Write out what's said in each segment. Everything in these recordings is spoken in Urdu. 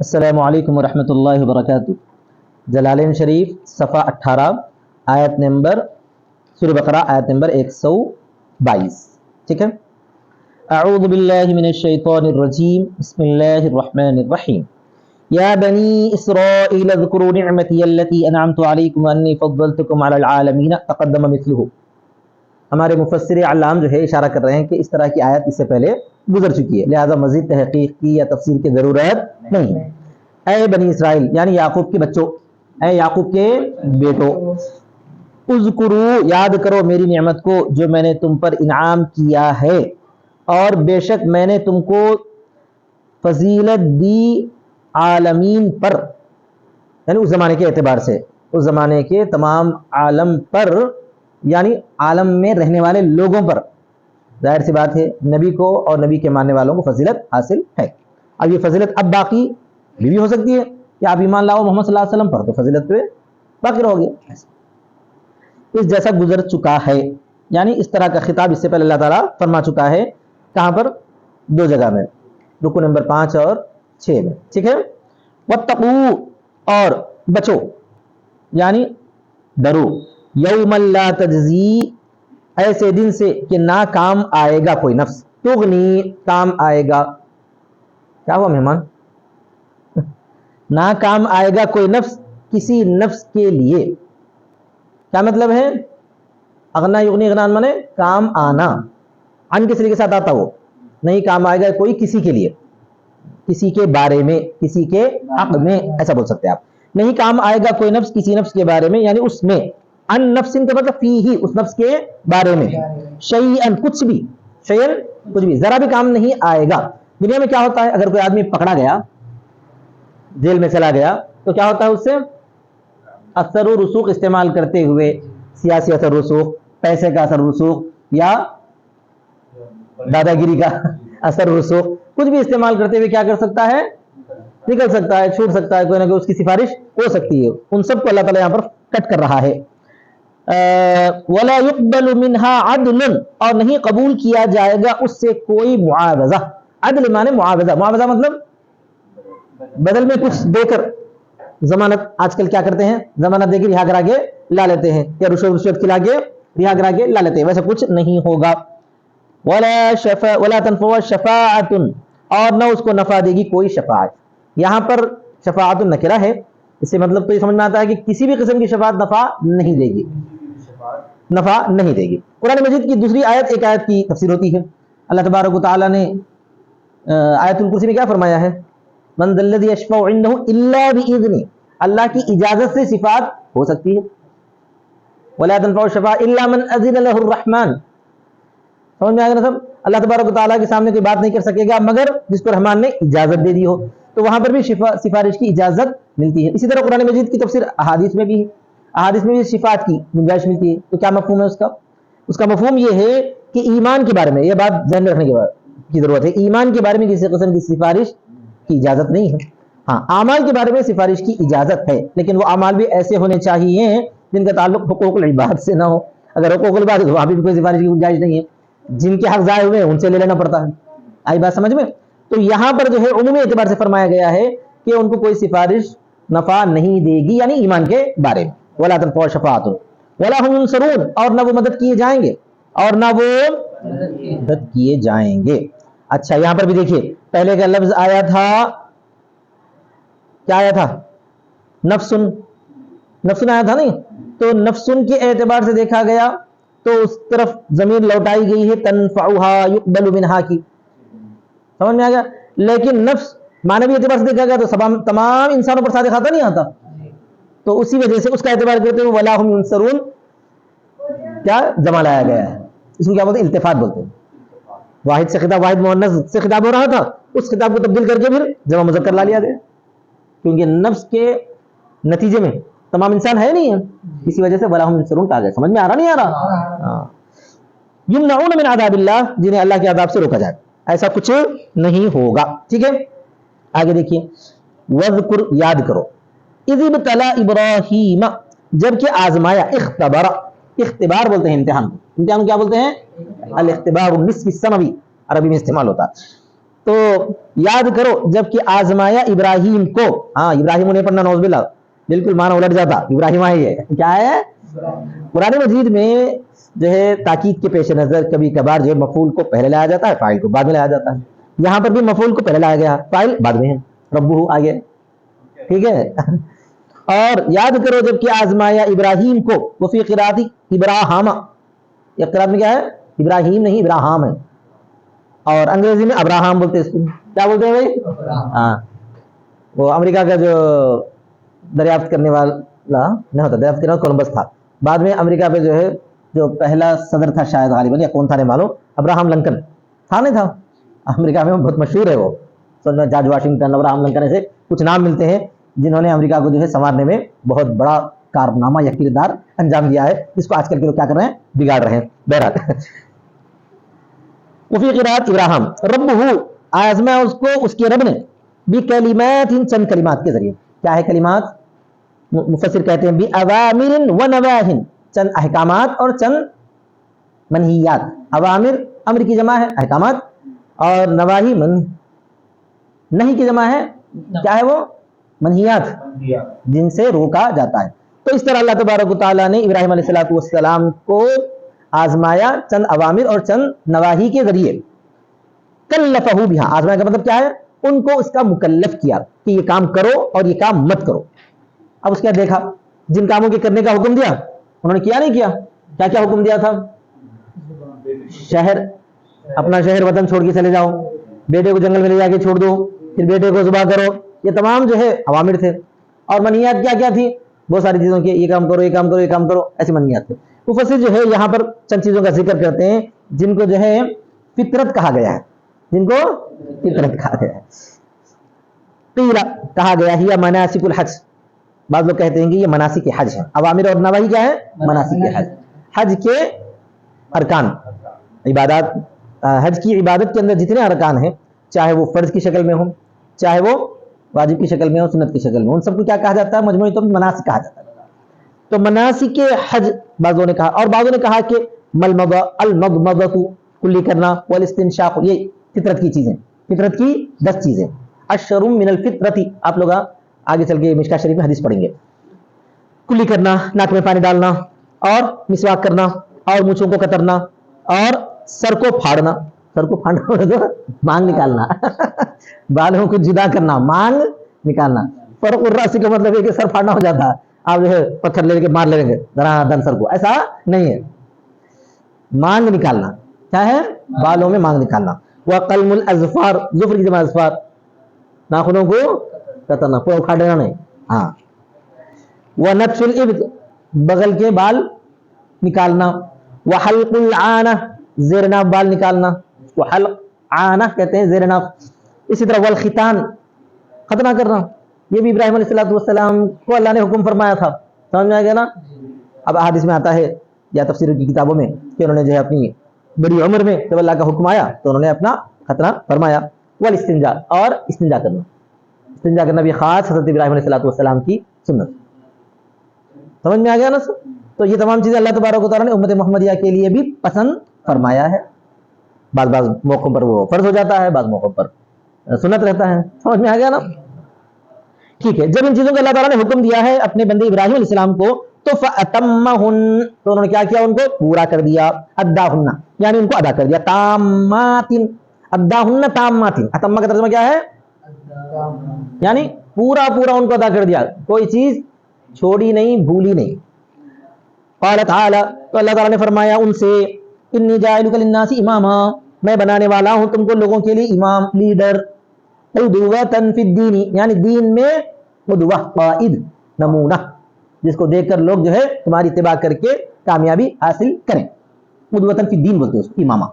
السلام علیکم ورحمۃ اللہ وبرکاتہ۔ جلالین شریف صفحہ 18 آیت نمبر سورہ بقرہ آیت نمبر 122، ٹھیک ہے۔ اعوذ باللہ من الشیطان الرجیم، بسم اللہ الرحمن الرحیم۔ یا بنی اسرائیل اذکروا نعمتی التی انعمت علیکم وانی فضلتکم علی العالمین تقدم مثلہ۔ ہمارے مفسر علام جو ہے اشارہ کر رہے ہیں کہ اس طرح کی آیت اس سے پہلے گزر چکی ہے، لہذا مزید تحقیق کی یا تفسیر کی ضرورت نہیں ہے۔ اے بنی اسرائیل یعنی یعقوب کے بچوں، اے یعقوب کے بیٹوں، اذکروا یاد کرو میری نعمت کو جو میں نے تم پر انعام کیا ہے، اور بے شک میں نے تم کو فضیلت دی عالمین پر، یعنی اس زمانے کے اعتبار سے، اس زمانے کے تمام عالم پر، یعنی عالم میں رہنے والے لوگوں پر۔ ظاہر سی بات ہے نبی کو اور نبی کے ماننے والوں کو فضیلت حاصل ہے۔ اب یہ فضیلت اب باقی بھی ہو سکتی ہے کہ آپ ایمان لاؤ محمد صلی اللہ علیہ وسلم پر تو فضیلت پہ باقی رہو گے، اس جیسا گزر چکا ہے۔ یعنی اس طرح کا خطاب اس سے پہلے اللہ تعالیٰ فرما چکا ہے، کہاں پر؟ دو جگہ میں، رکو نمبر 5 اور 6 میں، ٹھیک ہے۔ واتقوا اور بچو، یعنی ڈرو، یوم لا تجزی ایسے دن سے کہ نہ کام آئے گا کوئی نفس، تغنی کام آئے گا، کیا ہوا مہمان؟ نہ کام آئے گا کوئی نفس کسی نفس کے لیے، کیا مطلب ہے؟ اغنا یغنی اغنان مانے کام آنا، ان کس کے ساتھ آتا، وہ نہیں کام آئے گا کوئی کسی کے لیے، کسی کے بارے میں، کسی کے حق میں، ایسا بول سکتے ہیں آپ، نہیں کام آئے گا کوئی نفس کسی نفس کے بارے میں، یعنی اس میں، ان نفس کا مطلب فی ہی، اس نفس کے بارے میں، شیئن کچھ بھی، شیئن کچھ بھی، ذرا بھی کام نہیں آئے گا۔ دنیا میں کیا ہوتا ہے، اگر کوئی آدمی پکڑا گیا، جیل میں چلا گیا، تو کیا ہوتا ہے اس سے؟ اثر و رسوخ استعمال کرتے ہوئے، سیاسی اثر رسوخ، پیسے کا اثر رسوخ، یا دادا گیری کا اثر رسوخ، کچھ بھی استعمال کرتے ہوئے کیا کر سکتا ہے؟ نکل سکتا ہے، چھوٹ سکتا ہے، کوئی نہ کوئی اس کی سفارش ہو سکتی ہے۔ ان سب کو اللہ تعالیٰ یہاں پر کٹ کر رہا ہے۔ وَلَا يُقْبَلُ مِنْهَا عَدْلٌ اور نہیں قبول کیا جائے گا اس سے کوئی معاوضہ۔ عدل مانے معاوضہ، معاوضہ مطلب بدل میں کچھ دے کر، ضمانت آج کل کیا کرتے ہیں، ضمانت دے کے رہا کرا کے لا لیتے ہیں، یا رشوت کھلا کے رہا کرا کے لا لیتے ہیں، ویسا کچھ نہیں ہوگا۔ وَلَا تَنْفَعُ شَفَاعَةٌ اور نہ اس کو نفع دے گی کوئی شفاعت۔ یہاں پر شفاعت نکرہ ہے، اس سے مطلب تو یہ سمجھ میں آتا ہے کہ کسی بھی قسم کی شفاعت نفع نہیں دے گی، نفع نہیں دے گی۔ قرآن مجید کی دوسری آیت ایک آیت کی تفسیر ہوتی ہے۔ اللہ تبارک و تعالیٰ نے آیت الکرسی میں کیا فرمایا ہے؟ من ذا الذی یشفع عندہ الا باذنہ، اللہ کی اجازت سے شفاعت ہو سکتی ہے۔ ولا تنفع الشفاعۃ الا من اذن له الرحمن، سمجھ میں آ گیا نا سب؟ اللہ تبارک و تعالیٰ کے سامنے کوئی بات نہیں کر سکے گا مگر جس کو رحمان نے اجازت دے دی ہو، تو وہاں پر بھی سفارش کی اجازت ملتی ہے۔ اسی طرح قرآن مجید کی تفسیر احادیث میں بھی ہے، احادیث میں بھی شفاعت کی گنجائش ملتی ہے۔ تو کیا مفہوم ہے اس کا؟ اس کا مفہوم یہ ہے کہ ایمان کے بارے میں، یہ بات ذہن میں رکھنے کی ضرورت ہے، ایمان کے بارے میں کسی قسم کی سفارش کی اجازت نہیں ہے۔ ہاں اعمال کے بارے میں سفارش کی اجازت ہے، لیکن وہ اعمال بھی ایسے ہونے چاہیے جن کا تعلق حقوق العباد سے نہ ہو۔ اگر حقوق العباد ہے تو وہاں بھی کوئی سفارش کی گنجائش نہیں ہے، جن کے حق ضائع ہوئے ان سے لے لینا پڑتا ہے۔ آئی بات سمجھ میں؟ تو یہاں پر جو ہے عمومی اعتبار سے فرمایا گیا ہے کہ ان کو کوئی سفارش نفع نہیں دے گی، یعنی ایمان کے بارے میں۔ ولا تنفع شفاعۃ ولا هم ينصرون اور نہ وہ مدد کیے جائیں گے، اور نہ وہ مدد کیے جائیں گے۔ اچھا یہاں پر بھی دیکھیے، پہلے کا لفظ آیا تھا، کیا آیا تھا؟ نفسن، نفسن آیا تھا نہیں، تو نفسن کے اعتبار سے دیکھا گیا تو اس طرف ضمیر لوٹائی گئی ہے تنفعها يقبل منها کی، سمجھ میں آ گیا؟ لیکن نفس معنوی اعتبار سے دیکھا گیا تو تمام انسانوں پر صادق آتا نہیں آتا، تو اسی وجہ سے اس کا اعتبار کرتے ہوئے ولا هم ينصرون کیا جمع لایا گیا ہے۔ اس کو کیا بولتے ہیں؟ التفات بولتے ہیں۔ واحد سے خطاب، واحد مؤنث سے خطاب ہو رہا تھا، اس خطاب کو تبدیل کر کے پھر جمع مذکر لا لیا گیا، کیونکہ نفس کے نتیجے میں تمام انسان ہے نہیں ہے، اسی وجہ سے ولا هم ينصرون کہا گیا۔ سمجھ میں آ رہا نہیں آ رہا؟ یمنعون من عذاب اللہ، جنہیں اللہ کے عذاب سے روکا جائے، ایسا کچھ نہیں ہوگا، ٹھیک ہے۔ آگے دیکھیے، وذکر یاد کرو، اذ ابتلی ابراہیم جبکہ آزمایا، اختبر، اختبار بولتے ہیں امتحان کو، امتحان کیا بولتے ہیں؟ الاختبار النصف السنوی، عربی میں استعمال ہوتا ہے۔ تو یاد کرو جب کہ آزمایا ابراہیم کو. ہاں ابراہیم نے پڑھنا نوز باللہ, بالکل معنی الٹ جاتا, ابراہیم آئے کیا ہے. قرآن مجید میں جو ہے تاکید کے پیش نظر کبھی کبھار جو ہے مفعول کو پہلے لایا جاتا ہے, فاعل کو بعد میں لایا جاتا ہے. یہاں پر بھی مفعول کو پہلے لایا گیا, فاعل بعد میں ہے, ربہ آگے. ٹھیک ہے. اور یاد کرو جب کہ آزمایا ابراہیم کو, وہ فی قرات ابراہام, یہ قرات میں کیا ہے, ابراہیم نہیں ابراہام ہے, اور انگریزی میں ابراہام بولتے ہیں اس کو. کیا بولتے ہیں بھائی؟ ہاں, وہ امریکہ کا جو دریافت کرنے والا نہیں ہوتا, دریافت کرنے والا کولمبس تھا. بعد میں امریکہ پہ جو ہے جو پہلا صدر تھا شاید غالباً, یا کون تھا نہیں معلوم, ابراہم لنکن تھا نہیں تھا. امریکہ میں بہت مشہور ہے وہ, جارج واشنگٹن, ابراہم لنکن, ایسے کچھ نام ملتے ہیں جنہوں نے امریکہ کو جو ہے سنوارنے میں بہت بڑا کارنامہ یا کردار انجام دیا ہے, جس کو آج کل کے لوگ کیا کر رہے ہیں, بگاڑ رہے ہیں. بہرحال وفی قرات ابراہم ربہ, آزما اس کو اس کے رب نے, بکلمات, چند کلمات کے ذریعے. کیا ہے کلمات؟ مفسر کہتے ہیں بأوامر و نواہ, چند احکامات اور چند منہیات. اوامر امر کی جمع ہے احکامات, اور نواہی نہیں کی جمع ہے, کیا ہے وہ, منہیات, جن سے روکا جاتا ہے. تو اس طرح اللہ تبارک و تعالیٰ نے ابراہیم علیہ السلام کو آزمایا چند اوامر اور چند نواہی کے ذریعے. کلفہ بہا, آزمایا کا مطلب کیا ہے, ان کو اس کا مکلف کیا کہ یہ کام کرو اور یہ کام مت کرو. اب اس کے دیکھا جن کاموں کے کرنے کا حکم دیا انہوں نے کیا نہیں کیا. کیا کیا حکم دیا تھا؟ شہر, اپنا شہر وطن چھوڑ کے چلے جاؤ, بیٹے کو جنگل میں لے جا کے چھوڑ دو, پھر بیٹے کو ذبح کرو. یہ تمام جو ہے اوامر تھے. اور منہیات کیا کیا تھی؟ بہت ساری چیزوں کی, یہ کام کرو, یہ کام کرو, یہ کام کرو, ایسی منہیات تھے. مفسر جو ہے یہاں پر چند چیزوں کا ذکر کرتے ہیں جن کو جو ہے فطرت کہا گیا ہے, جن کو فطرت کہا گیا ہے. قیل, کہا گیا ہے مناسک الحج, بعض لوگ کہتے ہیں کہ یہ مناسک حج ہے. اوامر اور نواہی کیا ہے؟ مناسک حج, حج کے ارکان, عبادات. حج کی عبادت کے اندر جتنے ارکان ہیں, چاہے وہ فرض کی شکل میں ہو, چاہے وہ واجب کی شکل میں ہو, سنت کی شکل میں, ان سب کو کیا کہا جاتا ہے؟ مجموعی طور پر مناسک کہا جاتا ہے. تو مناسک حج بعضوں نے کہا, اور بعضوں نے کہا کہ المضمضۃ, کلی کرنا, والاستنشاق, یہ فطرت کی چیزیں, فطرت کی 10 چیزیں. اشر من الفطرت, آپ لوگ آگے چل کے مشکاۃ شریف میں حدیث پڑھیں گے. کلی کرنا, ناک میں پانی ڈالنا, اور مسواک کرنا, اور مونچھوں کو کترنا, اور سر کو پھاڑنا. سر کو پھاڑنا تو مانگ نکالنا, بالوں کو جدا کرنا, مانگ نکالنا. فرق الراس کا مطلب ہے کہ سر پھاڑنا ہو جاتا ہے, آپ جو ہے پتھر لے کے مار لیں گے دن سر کو, ایسا نہیں ہے. مانگ نکالنا کیا ہے؟ بالوں میں مانگ نکالنا. وقلم الاظفار, ظفر کی جمع اظفار, ناخنوں کو کترنا, کوئی اکھاڑ دینا نہیں. ہاں. ونتف الابط, بغل کے بال نکالنا. وحلق العانہ, زیر ناف بال نکالنا. وحلق عانہ کہتے ہیں زیر ناف. اسی طرح والختان, ختنہ کرنا, یہ بھی ابراہیم علیہ السلام کو اللہ نے حکم فرمایا تھا. سمجھ میں آ گیا نا؟ اب احادیث میں آتا ہے یا تفسیر کی کتابوں میں کہ انہوں نے جو ہے اپنی بڑی عمر میں جب اللہ کا حکم آیا تو انہوں نے اپنا ختنہ فرمایا. والاستنجاء, اور استنجا کرنا. استنجا کرنا بھی خاص حضرت ابراہیم علیہ السلام کی سنت. سمجھ میں آ گیا نا؟ تو یہ تمام چیزیں اللہ تبارک و تعالیٰ نے امت محمدیہ کے لیے بھی پسند فرمایا ہے. بعض موقعوں پر وہ فرض ہو جاتا ہے, بعض موقعوں پر سنت رہتا ہے. سمجھ میں آ گیا نا؟ ٹھیک ہے. جب ان چیزوں کو اللہ تعالیٰ نے حکم دیا ہے اپنے بندے ابراہیم علیہ السلام کو, تو فَأَتَمَّهُنَّ, تو انہوں نے کیا کیا؟ ان کو پورا کر دیا. اداہن, یعنی ان کو ادا کر دیا. تامات, اداہن تامات. اتمہ کا ترجمہ کیا ہے؟ یعنی پورا پورا ان کو ادا کر دیا, کوئی چیز چھوڑی نہیں, بھولی نہیں. قال تعالی, تو اللہ تعالیٰ نے فرمایا ان سے, انی جاعلک للناس اماما, میں بنانے والا ہوں تم کو لوگوں کے لیے امام, لیڈر. قدوۃ فی الدین, یعنی دین میں قدوہ, قائد, نمونہ, جس کو دیکھ کر لوگ جو ہے تمہاری اتباع کر کے کامیابی حاصل کریں. قدوۃ فی الدین بولتے ہیں اس کو, امامہ.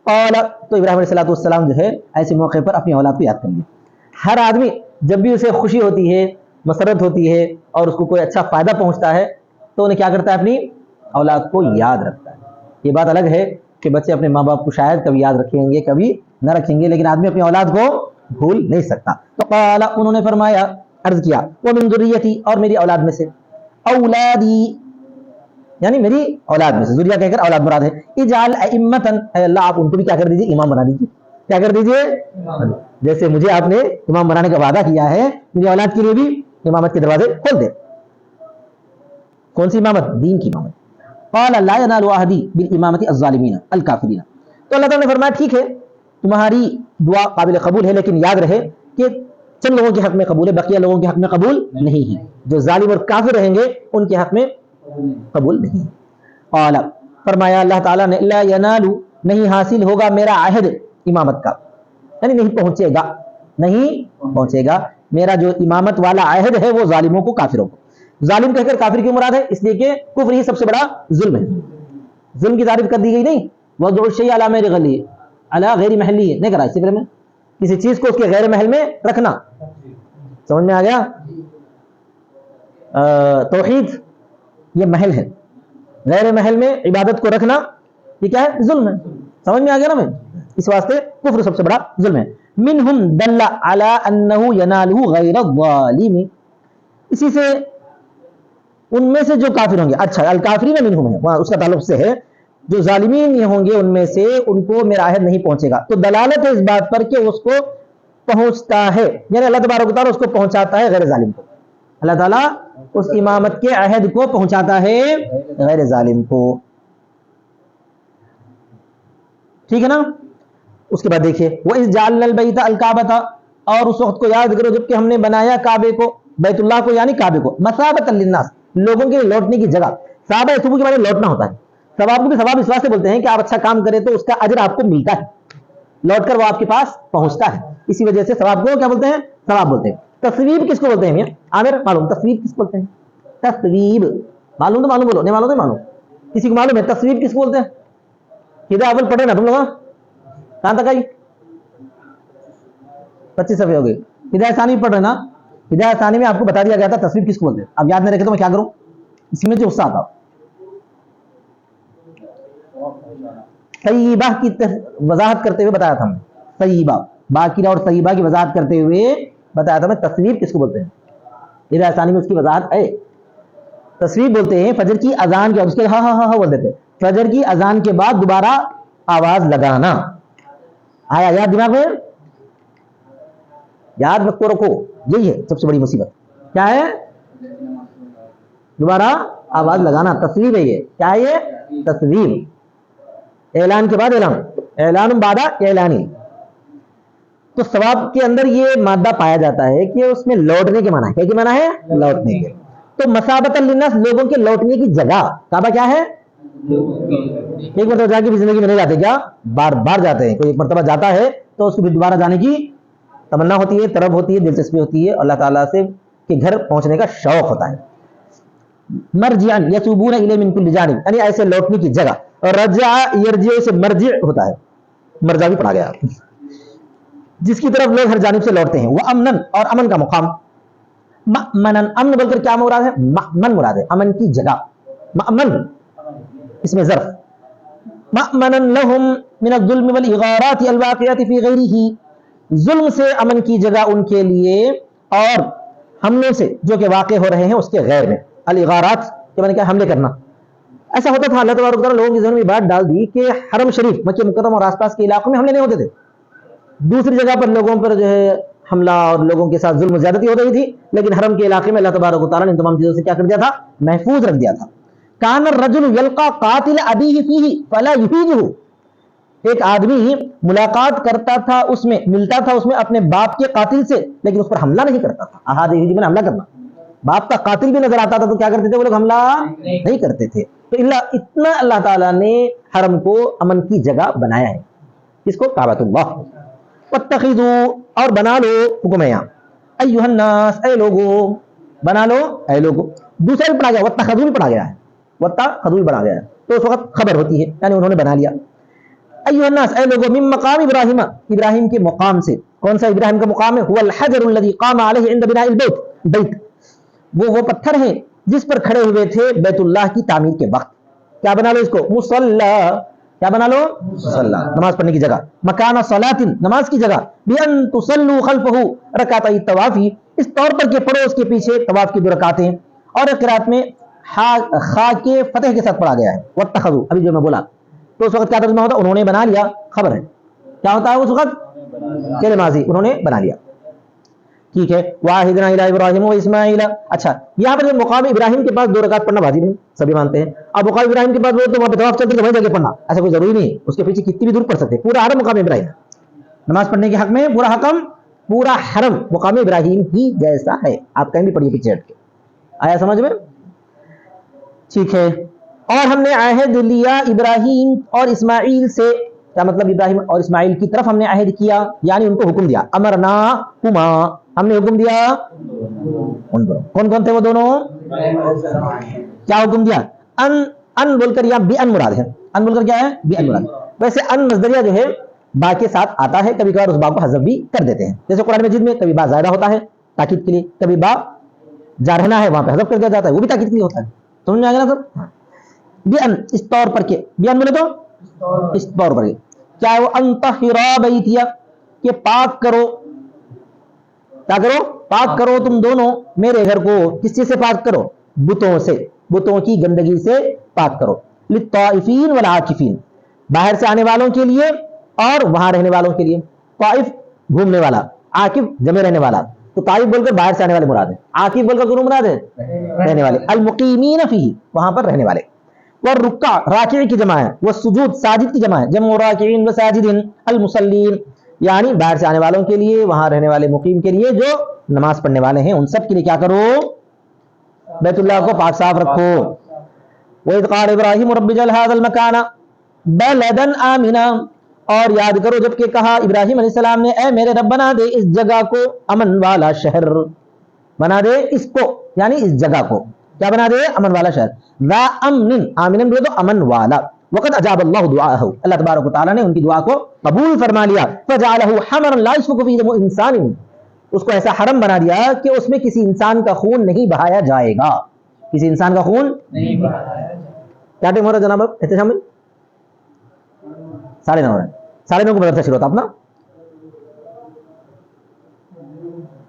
قال, تو ابراہیم علیہ السلام جو ہے ایسے موقع پر اپنی اولاد کو یاد کر لیا. ہر آدمی جب بھی اسے خوشی ہوتی ہے, مسرت ہوتی ہے, اور اس کو کوئی اچھا فائدہ پہنچتا ہے تو انہیں کیا کرتا ہے؟ اپنی اولاد کو یاد رکھتا ہے. یہ بات الگ ہے کہ بچے اپنے ماں باپ کو شاید کبھی یاد رکھیں گے, کبھی نہ رکھیں گے, لیکن آدمی اپنی اولاد کو بھول نہیں سکتا. تو قال, انہوں نے فرمایا, عرض کیا, ومن ذریتی, اور میری اولاد میں سے, اولادی, یعنی میری اولاد میں سے, ذریہ کہہ کر اولاد مراد ہے. اجعل ائمۃ, اے اللہ آپ ان کو بھی کیا کر دیجیے؟ امام بنا دیجیے. کیا کر دیجئے؟ جیسے مجھے آپ نے امام بنانے کا وعدہ کیا ہے، میری اولاد کے لیے بھی امامت کے دروازے کھول دے. کون سی امامت؟ دین کی امامت. قال لا ينال عهدي بالامامه الظالمين الكافرين. تو اللہ تعالیٰ نے فرمایا ٹھیک ہے تمہاری دعا قابل قبول ہے، لیکن یاد رہے کہ چند لوگوں کے حق میں قبول ہے، بقیہ لوگوں کے حق میں قبول نہیں ہے. جو ظالم اور کافر رہیں گے ان کے حق میں قبول نہیں ہے. قال فرمایا اللہ تعالیٰ نے لا ینال، نہیں حاصل ہوگا میرا عہد امامت کا، یعنی نہیں پہنچے گا، نہیں پہنچے گا میرا جو امامت والا عہد ہے وہ ظالموں کو، کافروں کو. ظالم کہہ کر کافر کیوں مراد ہے؟ اس لیے کہ کفر ہی سب سے بڑا ظلم ہے. ظلم کی تعریف کر دی گئی نہیں، وضع الشیء علی غیر محلی، نہیں کرا اس میں کسی چیز کو اس کے غیر محل میں رکھنا. سمجھ میں آ گیا؟ توحید یہ محل ہے، غیر محل میں عبادت کو رکھنا یہ کیا ہے؟ ظلم ہے. سمجھ میں آ گیا نا؟ میں اس واسطے کفر سب سے بڑا ظلم ہے. منہم دل علی انہ ینالہ غیر الظالم، اسی سے ان میں سے جو کافر ہوں گے، اچھا الکافرین منہم ہے وہاں اس کا تعلق سے ہے، جو ظالمین یہ ہوں گے ان میں سے ان کو میرا عہد نہیں پہنچے گا. تو دلالت ہے اس بات پر کہ اس کو پہنچتا ہے، یعنی اللہ تبارک و تعالیٰ اس کو پہنچاتا ہے غیر ظالم کو. اللہ تعالیٰ اس امامت کے عہد کو پہنچاتا ہے غیر ظالم کو. ٹھیک ہے نا؟ اس کے بعد دیکھیے وَإِذْ جَعَلْنَا الْبَيْتَ الْكَعْبَةَ، اور اس وقت کو یاد کرو جب کہ ہم نے بنایا کعبے کو، بیت اللہ کو یعنی کعبے کو، مَثَابَةً لِلنَّاسِ، لوگوں کے لوٹنے کی جگہ. ثواب یثوب کے معنی لوٹنا ہوتا ہے. ثواب کو بھی ثواب اس واسطے بولتے ہیں کہ آپ اچھا کام کریں تو اس کا اجر آپ کو ملتا ہے، لوٹ کر وہ آپ کے پاس پہنچتا ہے. اسی وجہ سے ثواب کو کیا بولتے ہیں؟ ثواب بولتے ہیں. تصویب کس کو بولتے ہیں میاں عامر؟ معلوم تصویب کس کو بولتے ہیں؟ تصویب معلوم تو معلوم بولو، نہیں معلوم نہیں معلوم. کسی کو معلوم ہے تصویب کس کو بولتے ہیں؟ ہدایہ اول پڑھے نا تم لوگ، کہاں تک آئی؟ 25 صفحے ہو گئے. ہدایہ ثانی پڑھ رہے نا؟ ہدایہ ثانی میں آپ کو بتا دیا گیا تھا تصویب کس کو بولتے ہیں. اب یاد نہیں رکھے تو میں کیا کروں؟ اسی میں جو غصہ آتا. طیبہ کی وضاحت کرتے ہوئے بتایا تھا میں، طیبہ باقرہ اور طیبہ کی وضاحت کرتے ہوئے بتایا تھا میں تصویب کس کو بولتے ہیں. ہدایہ ثانی میں اس کی وضاحت ہے. تصویب بولتے ہیں فجر کی اذان کے، اس کے ہاں ہاں ہاں ہاں بول دیتے، فجر کی اذان کے بعد دوبارہ آواز لگانا. آیا یاد دماغ میں؟ یاد وقت کو رکھو، یہی ہے سب سے بڑی مصیبت. کیا ہے؟ دوبارہ آواز لگانا تصویب ہے. یہ کیا ہے؟ یہ تصویب. اعلان کے بعد اعلان، اعلان بعد اعلانی. تو ثواب کے اندر یہ مادہ پایا جاتا ہے کہ اس میں لوٹنے کے معنی ہے. کیا معنی ہے؟ لوٹنے کے. تو مصابۃ للناس، لوگوں کے لوٹنے کی جگہ. کعبہ کیا ہے؟ ایک مرتبہ جا کے بھی زندگی میں نہیں جاتے، کیا بار بار جاتے ہیں. کوئی ایک مرتبہ جاتا ہے تو اس کو بھی دوبارہ جانے کی تمنا ہوتی ہے، طلب ہوتی ہے، دلچسپی ہوتی ہے، اللہ تعالیٰ سے کے گھر پہنچنے کا شوق ہوتا ہے. مرجعا یتوبون الیہ من کل جانب، یعنی ایسے لوٹنے کی جگہ. اور رجع یرجع سے مرجع ہوتا ہے، مرجع بھی پڑھا گیا جس کی طرف لوگ ہر جانب سے لوٹتے ہیں. وہ امن، اور امن کا مقام. مأمنن، امن بول کر کیا مراد ہے؟ مأمن مراد ہے امن کی جگہ. مأمن اس میں ظرف. مأمنن لهم من الظلم والاغارات الواقعات في غیرہ، ظلم سے امن کی جگہ ان کے لیے اور حملوں سے جو کہ واقع ہو رہے ہیں اس کے غیر میں. الاغارات کے معنی کیا؟ حملے کرنا. ایسا ہوتا تھا، اللہ تبارک و تعالیٰ لوگوں کے ذہن میں بات ڈال دی کہ حرم شریف مکہ مکرمہ اور آس پاس کے علاقوں میں حملے نہیں ہوتے تھے. دوسری جگہ پر لوگوں پر جو ہے حملہ اور لوگوں کے ساتھ ظلم و زیادتی ہو رہی تھی، لیکن حرم کے علاقے میں اللہ تبارک و تعالیٰ نے ان تمام چیزوں سے کیا کر دیا تھا؟ محفوظ رکھ دیا تھا. کان الرجل یلقى قاتل ابیہ فیہ فلا یحیجہ، ایک آدمی ملاقات کرتا تھا اس میں، ملتا تھا اس میں اپنے باپ کے قاتل سے، لیکن اس پر حملہ نہیں کرتا تھا. احاد یحیج میں حملہ کرنا، باپ کا قاتل بھی نظر آتا تھا تو کیا کرتے تھے وہ لوگ؟ حملہ نہیں کرتے تھے. تو اتنا اللہ تعالیٰ نے حرم کو امن کی جگہ بنایا ہے. اس کو کعبۃ اللہ. واتخذوا، اور بنا لو، حکم ہے یہاں، ایھا الناس، اے لوگو، بنا لو اے لوگو. دوسرا بھی پڑھا گیا، واتخذوا بھی پڑھا گیا ہے، واتخذوا بھی پڑھا گیا ہے تو اس وقت خبر ہوتی ہے یعنی انہوں نے بنا لیا. ایھا الناس، اے لوگو، من مقام ابراہیم، ابراہیم کے مقام سے. کون سا ابراہیم کا مقام ہے؟ هو الحجر الذي قام عليه عند بناء البيت، بیت وہ پتھر ہیں جس پر کھڑے ہوئے تھے بیت اللہ کی تعمیر کے وقت. کیا بنا لو اس کو؟ مصلی، کیا بنا لو؟ مصلی، نماز پڑھنے کی جگہ. مکان صلاۃ، نماز کی جگہ. بان تصلوا خلفه رکعتي الطواف، اس طور پر کہ پڑھو اس کے پیچھے طواف کی 2 رکعتیں. اور ایک قرات میں خا کے فتح کے ساتھ پڑھا گیا ہے واتخذوا، ابھی جو میں بولا تو اس وقت کیا ترجمہ ہوتا؟ انہوں نے بنا لیا، خبر ہے. کیا ہوتا ہے اس وقت؟ فعل ماضی انہوں نے بنا لیا. ٹھیک ہے. واحدنا الی ابراہیم و اسماعیل. اچھا یہاں پر مقام ابراہیم کے پاس 2 رکعت پڑھنا واجب ہے، سبھی مانتے ہیں. اب مقام ابراہیم کے پاس وہ تو وہاں پہ طواف چلتے تو وہیں جا کے پڑھنا، ایسا کوئی ضروری نہیں. اس کے پیچھے کتنی بھی دور پڑھ سکتے. پورا حرم مقام ابراہیم نماز پڑھنے کے حق میں، پورا حرم مقام ابراہیم ہی جیسا ہے. آپ کہیں بھی پڑھیے پیچھے ہٹ کے. آیا سمجھ میں؟ ٹھیک ہے. اور ہم نے عہد لیا ابراہیم اور اسماعیل سے. کیا مطلب؟ ابراہیم اور اسماعیل کی طرف ہم نے عہد کیا، یعنی ان کو حکم دیا. امرنا ہما، ہم نے حکم دیا ان دونوں. کون کون تھے وہ دونوں؟ کیا حکم دیا؟ ان بول کر یا بی ان مراد ہے. ان بول کر کیا ہے؟ بی ان مراد. ویسے ان مصدریہ جو ہے با کے ساتھ آتا ہے، کبھی کبھار اس با کو حذف بھی کر دیتے ہیں. جیسے قرآن مجید میں کبھی با زائدہ ہوتا ہے تاکید کے لیے، کبھی با جا رہنا ہے وہاں پہ حذف کر دیا جاتا ہے، وہ بھی تاکید کے لیے ہوتا ہے. سمجھ میں آ گیا نا سر؟ بی ان اس طور پر کے، بی ان بولے تو اس طور پر. کیا وہ انطہرا بیتیا کہ پاک کرو. کیا کرو؟ پاک کرو تم دونوں میرے گھر کو. کس چیز سے پاک کرو؟ بتوں سے، بتوں کی گندگی سے پاک کرو. للطائفین والعاکفین، باہر سے آنے والوں کے لیے اور وہاں رہنے والوں کے لیے. طائف گھومنے والا، عاکف جمع رہنے والا. تو طائف بول کر باہر سے آنے والے مراد ہے، عاکف بول کر کون مراد ہے؟ رہنے والے. المقیمین فیہ، وہاں پر رہنے والے. والرکع، راکع کی جمع ہے. والسجود، ساجد کی جمع ہے. جمع راکعین وساجدین. المصلین، یعنی باہر سے آنے والوں کے لیے، وہاں رہنے والے مقیم کے لیے، جو نماز پڑھنے والے ہیں ان سب کے لیے کیا کرو؟ بیت اللہ کو پاک صاف رکھو. وَإِذْ قَالَ إِبْرَاهِيمُ رَبِّ اجْعَلْ هَٰذَا الْمَكَانَ بَلَدًا آمِنًا، اور یاد کرو جب کہ کہا ابراہیم علیہ السلام نے، اے میرے رب بنا دے اس جگہ کو امن والا شہر. بنا دے اس کو، یعنی اس جگہ کو کیا بنا دے؟ امن والا شہر. ذا امن، آمن بولے تو امن والا. وقد اجاب اللہ دعاءہ، اللہ تبارک و تعالیٰ نے ان کی دعا کو قبول فرما لیا. فجعلہ حمرا لا يسفك فيه دم انسان، اس کو ایسا حرم بنا دیا کہ اس میں کسی انسان کا خون نہیں بہایا جائے گا. کسی انسان کا خون نہیں بہایا جائے گا. کیا ٹائم ہو رہا ہے جناب؟ احتشام میں 9:30 ہو رہے ہیں. 9:30 کو مدرسہ شروع ہوتا اپنا.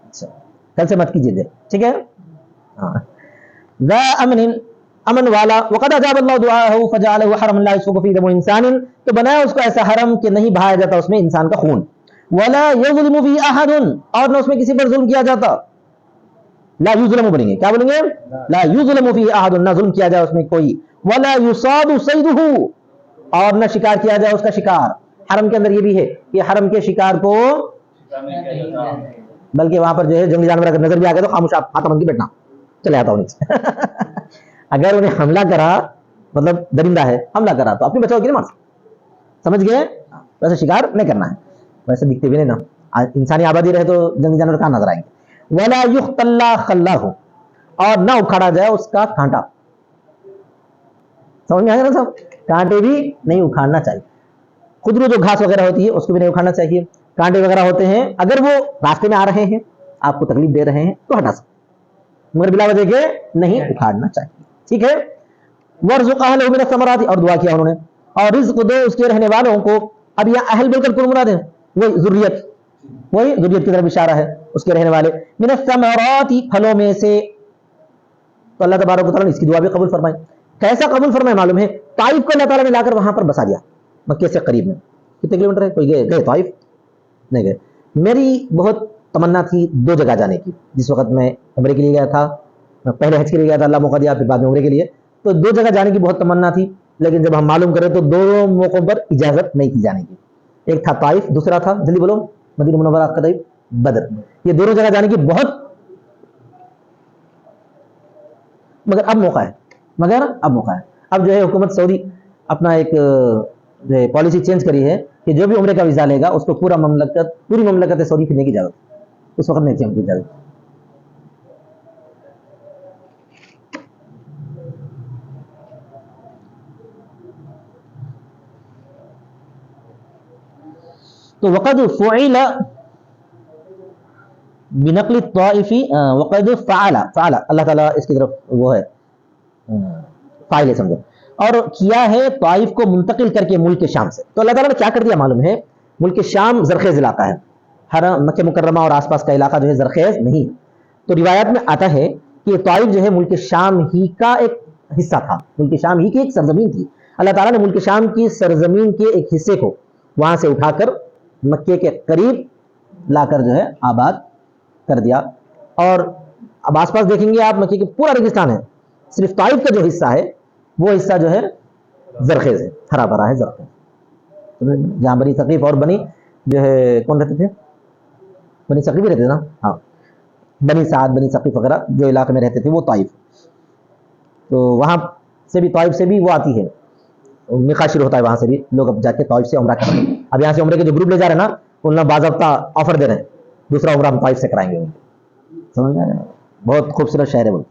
اچھا کل سے مت کیجیے، ٹھیک ہے؟ ہاں. ذا امن، امن والا. وقد اجاب اللہ دعاءہ فجعلہ حرما لا يسفك فيه دم انسان، تو بنایا اس کو ایسا حرم کہ نہیں بہایا جاتا اس میں انسان کا خون. ولا يظلم فيه احد، اور نہ اس میں کسی پر ظلم کیا جاتا. لا یظلم بولیں گے، کیا بولیں گے؟ لا یظلم فيه احد، نہ ظلم کیا جائے اس میں کوئی. ولا يصاد صیدہ، اور نہ شکار کیا جائے اس کا شکار. حرم کے اندر یہ بھی ہے کہ حرم کے شکار کو، بلکہ وہاں پر جو ہے جنگلی جانور اگر نظر بھی آ گیا تو خاموش ہاتھ بند کے بیٹھنا، چلے آتا ہوں نیچے. اگر انہیں حملہ کرا، مطلب درندہ ہے حملہ کرا تو اپنی بچاؤ کی نہیں مار. سمجھ گئے؟ ویسے شکار نہیں کرنا ہے. ویسے دکھتے بھی نہیں نا، انسانی آبادی رہے تو جنگلی جانور کہاں نظر آئیں گے. ولا یختلى خلاه، اور نہ اکھاڑا جائے اس کا کانٹا. سمجھ میں آ گیا نا صاحب؟ کانٹے بھی نہیں اکھاڑنا چاہیے. خود جو گھاس وغیرہ ہوتی ہے اس کو بھی نہیں اکھاڑنا چاہیے. کانٹے وغیرہ ہوتے ہیں اگر وہ راستے میں آ رہے ہیں، آپ کو تکلیف دے رہے ہیں تو ہٹا سکتے، مگر بلا وجہ کے نہیں اکھاڑنا چاہیے. ٹھیک ہے؟ وارزق اہلہ من الثمرات، اور دعا کیا انہوں نے، اور رزق دو اس کے رہنے والوں کو. اب یہ اہل بول کر کون مراد ہے؟ وہی ذریت، وہی ذریت کی طرف اشارہ ہے، اس کے رہنے والے. من الثمرات، پھلوں میں سے. تو اللہ تبارک و تعالیٰ نے اس کی دعا بھی قبول فرمائی. کیسا قبول فرمایا معلوم ہے؟ طائف کو اللہ تعالیٰ نے لا کر وہاں پر بسا دیا، مکے سے قریب میں. کتنے کلو میٹر ہے؟ کوئی گئے طائف؟ نہیں گئے. میری بہت تمنا تھی 2 جگہ جانے کی. جس وقت میں عمرے کے لیے گیا تھا، پہلے حج کے لیے گیا تھا، اللہ موقع دیا، پھر بعد میں عمرے کے لیے. تو 2 جگہ جانے کی بہت تمنا تھی، لیکن جب ہم معلوم کریں تو دونوں موقعوں پر اجازت نہیں تھی جانے کی. ایک تھا طائف، دوسرا تھا جلدی بولو مدینہ منورہ کا طائف، بدر. یہ دونوں جگہ جانے کی بہت، مگر اب موقع ہے. اب جو ہے حکومت سعودی اپنا ایک پالیسی چینج کری ہے کہ جو بھی عمرے کا ویزا لے گا اس کو پوری مملکت سعودی پھرنے کی اجازت. اس وقت نہیں تھی ہم کو اجازت. تو وقد فعل بنقل الطائف، وقد فعل اللہ تعالیٰ اس کی طرف وہ ہے فاعل ہے سمجھو، اور کیا ہے طائف کو منتقل کر کے ملک شام سے. تو اللہ تعالیٰ نے کیا کر دیا معلوم ہے؟ ملک شام زرخیز علاقہ ہے، ہر مکہ مکرمہ اور آس پاس کا علاقہ جو ہے زرخیز نہیں. تو روایات میں آتا ہے کہ طائف جو ہے ملک شام ہی کا ایک حصہ تھا، ملک شام ہی کی ایک سرزمین تھی. اللہ تعالیٰ نے ملک شام کی سرزمین کے ایک حصے کو وہاں سے اٹھا کر مکے کے قریب لا کر جو ہے آباد کر دیا. اور اب آس پاس دیکھیں گے آپ مکے کے پورا ریگستان ہے, صرف طائف کا جو حصہ ہے وہ حصہ جو ہے زرخیز ہے, ہرا بھرا ہے زرخیز, جہاں بنی ثقیف اور بنی جو ہے کون رہتے تھے, بنی ثقیف بھی رہتے تھے نا, ہاں بنی سعد بنی ثقیف وغیرہ جو علاقے میں رہتے تھے وہ طائف, تو وہاں سے بھی طائف سے بھی وہ آتی ہے, میقات شروع ہوتا ہے وہاں سے بھی, لوگ اب جا کے طائف سے عمرہ کرتے ہیں. اب یہاں سے عمرے کے جو گروپ لے جا رہے ہیں نا انہیں باضابطہ آفر دے رہے ہیں, دوسرا عمرہ ہم طائف سے کرائیں گے. سمجھ میں آ رہا ہے؟ بہت خوبصورت شہر ہے وہ.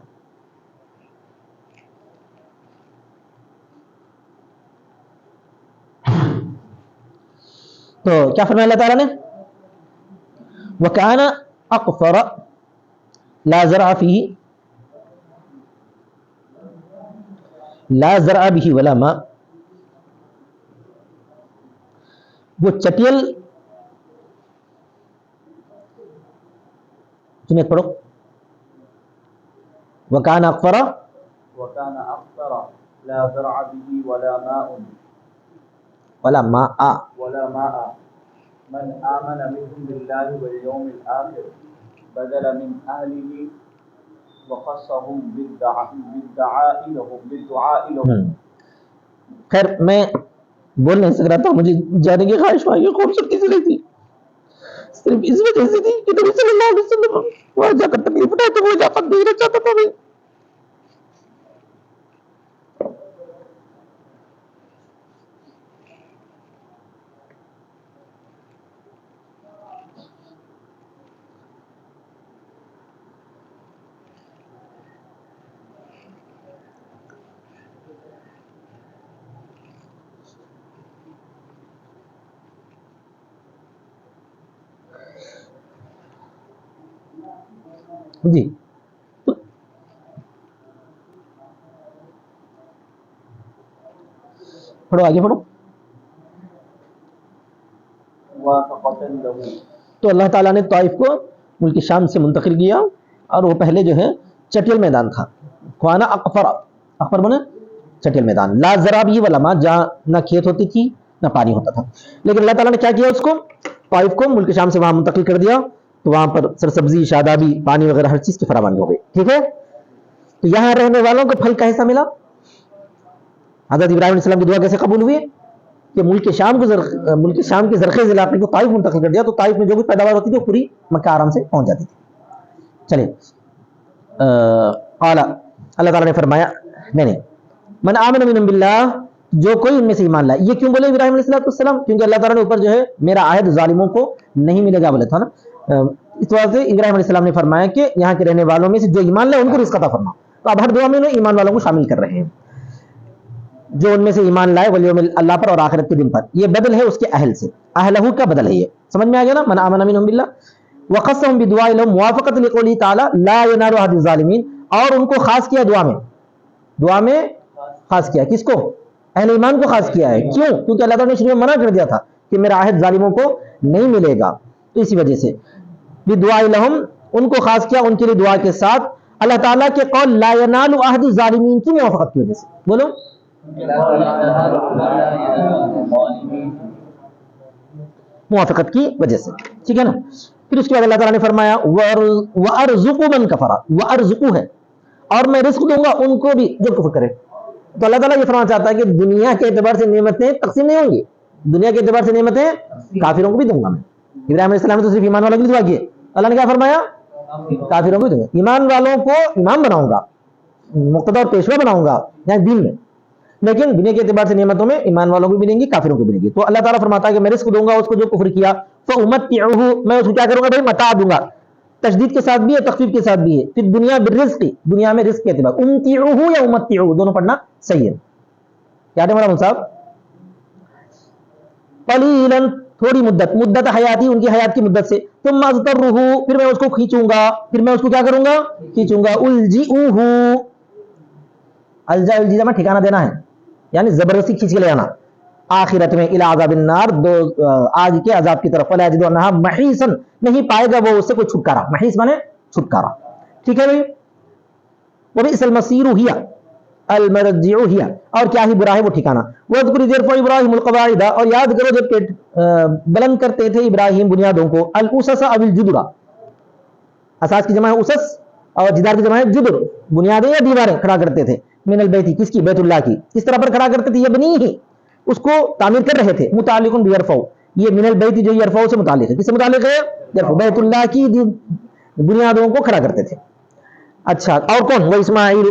تو کیا فرمایا اللہ تعالیٰ نے, وَكَانَ أَقْفَرَ لَا زَرْعَ فِيهِ لا زرع به ولا ماء, وہ چٹیل, سنیت پڑھو, وَكَانَ أَقْفَرَ لا زرع به ولا ماء ولا ماء من آمن منهم بالله واليوم الآخر بدل من أهله وخصهم بالدعاء لهم. خیر میں بول نہیں سک رہا تھا, مجھے جانے کی خواہش وہاں یہ خوبصورتی سے نہیں تھی, صرف اس وجہ سے تھی کہ نبی صلی اللہ علیہ وسلم وہاں جا کر تکلیف اٹھائے تو وہ اجازت دینا چاہتا تھا. میں جی پڑھو آگے پڑھو. تو اللہ تعالیٰ نے طائف کو ملک شام سے منتقل کیا, اور وہ پہلے جو ہے چٹیل میدان تھا. خوانا اقفر, اقفر بنے چٹیل میدان, لا زرع بھی ولا ماء, جہاں نہ کھیت ہوتی تھی نہ پانی ہوتا تھا. لیکن اللہ تعالیٰ نے کیا کیا, اس کو طائف کو ملک شام سے وہاں منتقل کر دیا, تو وہاں پر سرسبزی, شادابی, پانی وغیرہ ہر چیز کی فراوانی ہو گئی. ٹھیک ہے, تو یہاں رہنے والوں کو پھل کا حصہ ملا. حضرت ابراہیم علیہ السلام کی دعا کیسے قبول ہوئی کہ ملک شام کے زرخیز علاقے کو طائف منتقل کر دیا, تو طائف میں جو بھی پیداوار ہوتی تھی وہ پوری مکہ آرام سے پہنچ جاتی تھی. چلے قال, اللہ تعالیٰ نے فرمایا نہیں من آمن منہم باللہ, جو کوئی ان میں سے ایمان لائے. یہ کیوں بولے ابراہیم علیہ السلام, کیونکہ اللہ تعالیٰ نے اوپر جو ہے میرا عہد ظالموں کو نہیں ملے گا بولے تھا نا, اس وجہ سے ابراہیم علیہ السلام نے فرمایا کہ یہاں کے رہنے والوں میں سے جو ایمان لائے ان کو رزق عطا فرما. تو اب ہر دعا میں انہوں ایمان والوں کو شامل کر رہے ہیں, جو ان میں سے ایمان لائے والیوم اللہ پر اور آخرت کے دن پر. یہ بدل ہے اس کے اہل سے, اہلہ کا بدل ہے, یہ سمجھ میں آ گیا نا, من آمن منہم باللہ وخصهم بدعاء لهم موافقۃ لقوله تعالی لا ينال احد الظالمین, اور ان کو خاص کیا دعا میں خاص کیا, کس کو, اہل ایمان کو خاص کیا ہے. کیوں, کیونکہ اللہ تعالیٰ نے شروع میں منع کر دیا تھا کہ میرا عہد ظالموں کو نہیں ملے گا, تو اسی وجہ سے بدعاء لهم ان کو خاص کیا, ان کے لیے دعا کے ساتھ اللہ تعالیٰ کے قول لا ينال احد الظالمین کی موافقت کی وجہ سے. بولو موافقت کی وجہ سے, ٹھیک ہے نا. پھر اس کے بعد اللہ تعالیٰ نے فرمایا وَأَرْزُقُ مَنْ كَفَرَ, وَأَرْزُقُ ہے, اور میں رزق دوں گا ان کو بھی جو کفر کرے. تو اللہ تعالیٰ یہ فرمانا چاہتا ہے کہ دنیا کے اعتبار سے نعمتیں تقسیم نہیں ہوں گی, دنیا کے اعتبار سے نعمتیں کافروں کو بھی دوں گا میں. ابراہیم علیہ السلام نے تو صرف ایمان والوں کی دعا کی, اللہ نے کیا فرمایا, کافروں کو بھی دوں گا. ایمان والوں کو امام بناؤں گا, مقتدی اور پیشوا بناؤں گا یعنی دین میں, لیکن دنیا کے اعتبار سے نعمتوں میں ایمان والوں کو بھی ملیں گی کافروں کو بھی ملیں گی. تو اللہ تعالیٰ فرماتا ہے کہ میں رزق دوں گا اس کو جو کفر کیا, فَأُمَتِّعُهُ, میں اس کو کیا کروں گا بھائی, متاع دوں گا. تشدید کے ساتھ بھی ہے, تخفیف کے ساتھ بھی ہے. پھر دنیا بالرزق, دنیا میں رزق کے اعتبار, امتعوہ یا امتعوہ دونوں پڑھنا صحیح ہے. کیا ہے مولانا صاحب, قلیلا تھوڑی مدت حیاتی, ان کی حیات کی مدت سے, ثم اضطرہ, پھر میں اس کو کھینچوں گا, پھر میں اس کو کیا کروں گا, کھینچوں گا. الجئہ, الجا الجزا میں ٹھکانہ دینا ہے, یعنی زبردستی کھینچ کے لے آنا. آخرت میں الی عذاب النار, آگ کے عذاب کی طرف, فلا یجد عنہا محیصا, نہیں پائے گا وہ اس سے کوئی چھٹکارا. محیص مانے چھٹکارا, ٹھیک ہے بھائی. وبئس المصیر ہی, المرجع ہی، اور کیا ہی برا ہے وہ ٹھکانہ. واذکر اذ یرفع ابراہیم القواعد، اور یاد کرو جب کہ بلند کرتے تھے ابراہیم بنیادوں کو، الاسس او الجدر، اساس کی جمع ہے اسس اور جدار کی جمع ہے جدر، بنیادیں یا دیواریں کھڑا کرتے تھے. من البیت، کس کی؟ بیت اللہ کی. کس طرح پر کھڑا کرتے تھے؟ یہ بنی ہی، اس کو تعمیر کر رہے تھے. متعلق بیرفع، یہ من البیت جو یرفع سے متعلق ہے. کس سے متعلق ہے؟ یرفع. بیت اللہ کی بنیادوں کو کھڑا کرتے تھے. اچھا، اور کون؟ وہ اسماعیل،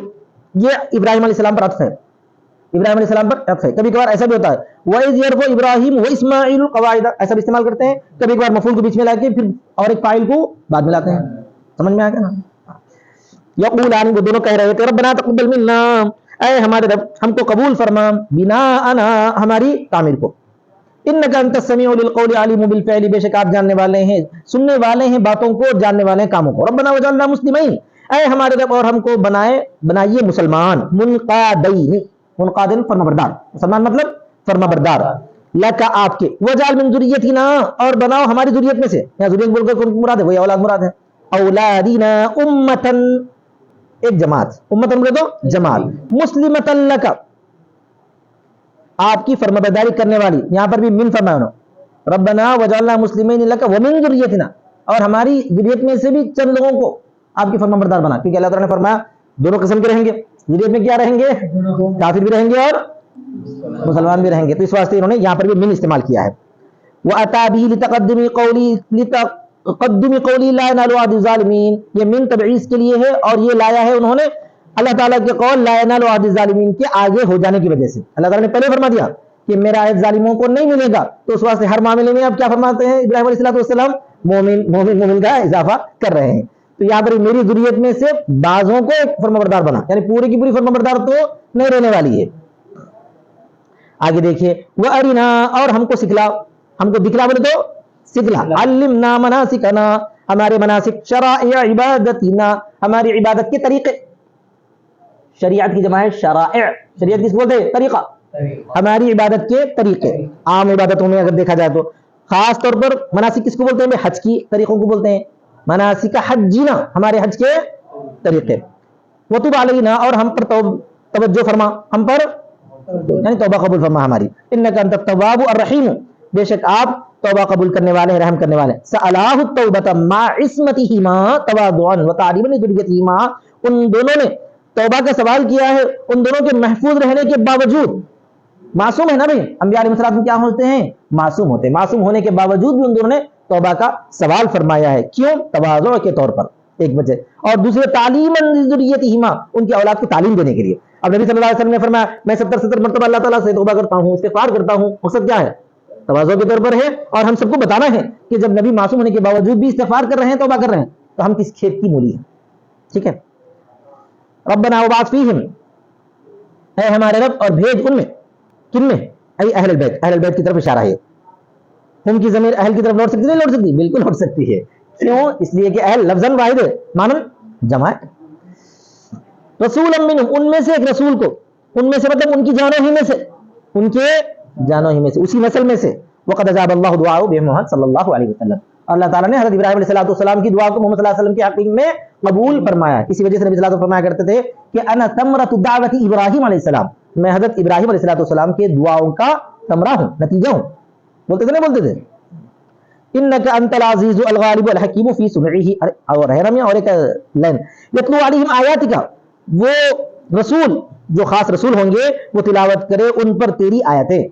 یہ ابراہیم علیہ السلام پر عطف ہے. ابراہیم علیہ السلام پر عطف ہے. کبھی کبھار ایسا بھی ہوتا ہے وَإِذْ يَرْفَعُ إِبْرَاهِيمُ وَإِسْمَاعِيلُ الْقَوَاعِدَ، ایسا بھی استعمال کرتے ہیں. کبھی کبھار مفعول کو بیچ میں لا کے پھر اور ایک فاعل کو بعد میں لاتے ہیں. سمجھ میں آ گیا نا؟ یقولان، وہ دونوں کہہ رہے تھے ربنا تقبل منا، اے ہمارے رب ہم کو قبول فرما، بناءنا، ہماری تعمیر کو. انک انت السمیع للقول علیم بالفعل، بے شک آپ جاننے والے ہیں، سننے والے ہیں باتوں کو، جاننے والے ہیں کاموں کو. ربنا وجعلنا مسلمین، اے ہمارے رب اور ہم کو بنائیے مسلمان. منقادین، منقادین فرمانبردار، مسلمان مطلب فرمانبردار. لکا، آپ کے. وجعل من ذریتنا، اور بناؤ ہماری ذریت میں سے. یہاں ذریت بول کر کون مراد ہے؟ وہی اولاد مراد ہے. اولادنا امتن، ایک جماعت. امتن بولے تو جماعت. مسلمتن لکا، آپ کی فرمانبرداری کرنے والی. یہاں پر بھی من فرمایا انہوں. ربنا وجعلنا مسلمین لکا ومن ذریتنا، اور ہماری ذریت میں سے بھی چند لوگوں کو آپ کی فرمانبردار بنا. کیونکہ اللہ تعالیٰ نے فرمایا دونوں قسم کے رہیں گے. ذریت میں کیا رہیں گے؟ کافر بھی رہیں گے اور مسلمان بھی رہیں گے. تو اس واسطے انہوں نے یہاں پر بھی من استعمال کیا ہے. وَأَتَى بِهِ لِتَقَدُّمِ قَوْلِي لَا يَنَالُ عَهْدِ الظَّالِمِينَ، یہ من تبعیض کے لیے ہے، اور یہ لایا ہے انہوں نے اللہ تعالیٰ کے قول لا ينال عهد الظالمین کے آگے ہو جانے کی وجہ سے. اللہ تعالیٰ نے پہلے فرما دیا کہ میرا عہد ظالموں کو نہیں ملے گا، تو اس واسطے ہر معاملے میں اب کیا فرماتے ہیں ابراہیم علیہ السلام؟ مومن کا اضافہ کر رہے ہیں. تو یہاں پر میری ذریت میں سے بعضوں کو ایک فرمانبردار بنا، یعنی پوری کی پوری فرمانبردار تو نہیں رہنے والی ہے. آگے دیکھیے وَأَرِنَا، اور ہم کو سکھلا، ہم کو دکھلا بولے تو سکھلا. عَلِّمْنَا مَنَاسِكَنَا، ہمارے مناسک. شرائع عبادتنا، ہماری عبادت کے طریقے. شریعت کی جمع ہے شرائع. شریعت کس کو بولتے ہیں؟ طریقہ. ہماری عبادت کے طریقے. عام عبادتوں میں اگر دیکھا جائے تو خاص طور پر مناسک کس کو بولتے ہیں؟ حج کی طریقوں کو بولتے ہیں. مناسک حجنا، ہمارے حج کے طریقے. وتب علینا، اور ہم پر توجہ فرما، ہم پر یعنی توبہ قبول فرما ہماری. انک انت التواب الرحیم، بے شک آپ توبہ قبول کرنے والے ہیں، رحم کرنے والے ہیں. سألاه التوبۃ مع عصمتهما تواضعا وتعظیما لذریتهما، ان دونوں نے توبہ کا سوال کیا ہے ان دونوں کے محفوظ رہنے کے باوجود. معصوم ہے نا بھائی، انبیاء علیہ السلام کیا ہوتے ہیں؟ معصوم ہوتے ہیں. معصوم ہونے کے باوجود بھی ان دونوں نے توبہ کا سوال فرمایا ہے. کیوں؟ تواضع کے طور پر ایک وجہ، اور دوسرے تعلیما لذریتہما، ان کی اولاد کو تعلیم دینے کے لیے. اب نبی صلی اللہ علیہ وسلم نے فرمایا میں 70 مرتبہ اللہ تعالیٰ سے توبہ کرتا ہوں، استغفار کرتا ہوں. مقصد کیا ہے؟ تواضع کے طور پر ہے. اور ہم سب کو بتانا ہے کہ جب نبی معصوم ہونے کے باوجود بھی استغفار کر رہے ہیں، توبہ کر رہے ہیں، تو ہم کس کھیت کی مولی ہیں. ٹھیک ہے. ربنا وبعث فیہم، اے ہمارے رب اور بھیج ان میں. کن میں؟ ای اہل البیت. اہل البیت کی طرف اشارہ ہے. ہم کی ضمیر اہل کی طرف لوٹ سکتی نہیں لوٹ سکتی؟ بالکل لوٹ سکتی ہے. کیوں؟ اس لیے کہ اہل لفظاً واحد ہے، مانن جمع ہے. رسولا منہم، ان میں سے ایک رسول کو. ان میں سے مطلب ان کی جانوں ہی میں سے، ان کے جانوں ہی میں سے، اسی نسل میں سے. وقد اجاب اللہ دعاءہ بمحمد صلی اللہ علیہ وسلم، اللہ تعالیٰ نے حضرت ابراہیم علیہ السلام کی دعا کو محمد صلی اللہ علیہ وسلم کے حق میں قبول فرمایا. اسی وجہ سے نبی صلی اللہ علیہ وسلم فرمایا کرتے تھے کہ انا ثمرۃ دعوت ابراہیم علیہ السلام، میں حضرت ابراہیم علیہ السلام کے دعاؤں کا ثمرہ ہوں، نتیجہ ہوں. بولتے تھے نہیں بولتے تھے؟ انک انت العزیز الغالب الحکیم فی صنعہ، اور ہے نا اور ایک لائن یتلو علیہم آیاتک، وہ رسول جو خاص رسول ہوں گے وہ تلاوت کرے ان پر تیری آیتیں،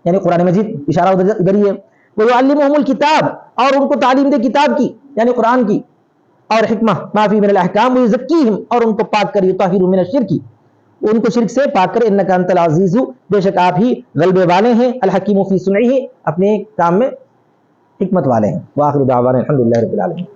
یعنی قرآن مجید. اشارہ ادھر ہی ہے. وَيُعَلِّمُهُمُ الْكِتَابَ، اور ان کو تعلیم دے کتاب کی یعنی قرآن کی، اور حکمہ ما فی من الاحکام، وَيُزَكِّيهِمْ، اور ان کو پاک کر، يُطَهِّرُ مِنَ الشِّرْكِ، ان کو شرک سے پاک کر. انک انت العزیز، بے شک آپ ہی غلبے والے ہیں، الحکیم فی صنعہ، اپنے کام میں حکمت والے ہیں. وآخر دعوانا الحمدللہ رب العالمین.